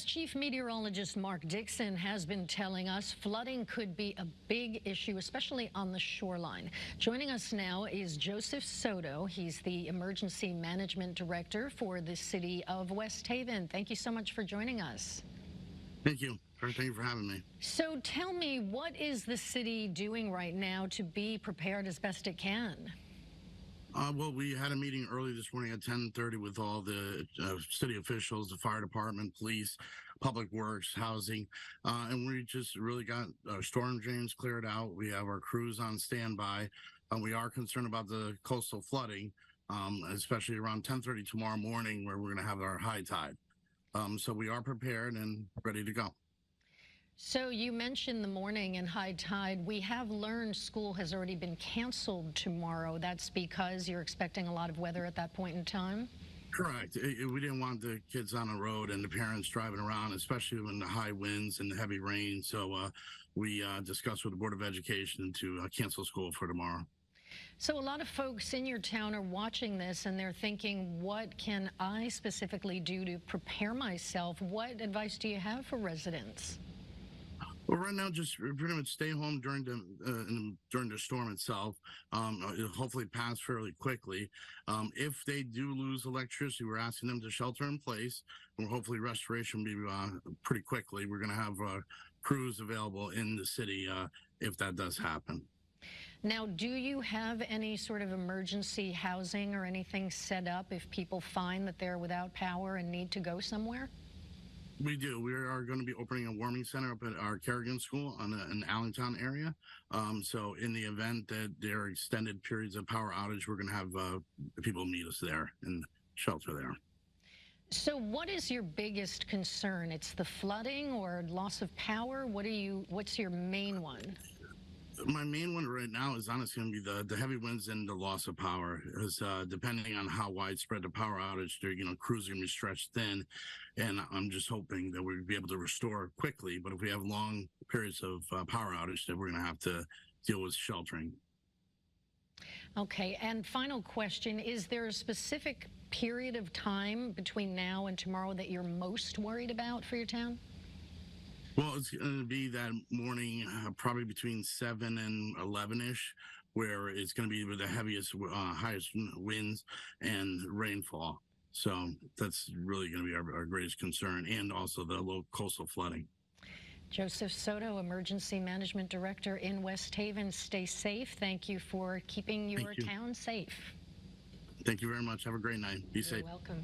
Chief Meteorologist Mark Dixon has been telling us flooding could be a big issue, especially on the shoreline. Joining us now is Joseph Soto. He's the Emergency Management Director for the city of West Haven. Thank you so much for joining us. Thank you. Thank you for having me. So tell me, what is the city doing right now to be prepared as best it can? Well, we had a meeting early this morning at 10:30 with all the city officials, the fire department, police, public works, housing, and we just really got our storm drains cleared out. We have our crews on standby. We are concerned about the coastal flooding, especially around 10:30 tomorrow morning, where we're going to have our high tide. So we are prepared and ready to go. So you mentioned the morning and high tide. We have learned school has already been canceled tomorrow. That's because you're expecting a lot of weather at that point in time? Correct. We didn't want the kids on the road and the parents driving around, especially when the high winds and the heavy rain. So we discussed with the Board of Education to cancel school for tomorrow. So a lot of folks in your town are watching this and they're thinking, what can I specifically do to prepare myself? What advice do you have for residents? Well, right now, just pretty much stay home during the storm itself. It'll hopefully pass fairly quickly. If they do lose electricity, we're asking them to shelter in place, and hopefully restoration will be pretty quickly. We're going to have crews available in the city if that does happen. Now, do you have any sort of emergency housing or anything set up if people find that they're without power and need to go somewhere? We do. We are going to be opening a warming center up at our Kerrigan School in Allentown area. So in the event that there are extended periods of power outage, we're going to have people meet us there and shelter there. So what is your biggest concern? It's the flooding or loss of power? What's your main one? My main one right now is honestly going to be the heavy winds and the loss of power. Because depending on how widespread the power outage, crews are going to be stretched thin, and I'm just hoping that we'll be able to restore quickly. But if we have long periods of power outage, then we're going to have to deal with sheltering. Okay, and final question, is there a specific period of time between now and tomorrow that you're most worried about for your town? Well, it's going to be that morning, probably between 7 and 11-ish, where it's going to be with the heaviest, highest winds and rainfall. So that's really going to be our greatest concern, and also the low coastal flooding. Joseph Soto, Emergency Management Director in West Haven. Stay safe. Thank you for keeping your town safe. Thank you very much. Have a great night. Be safe. You're welcome.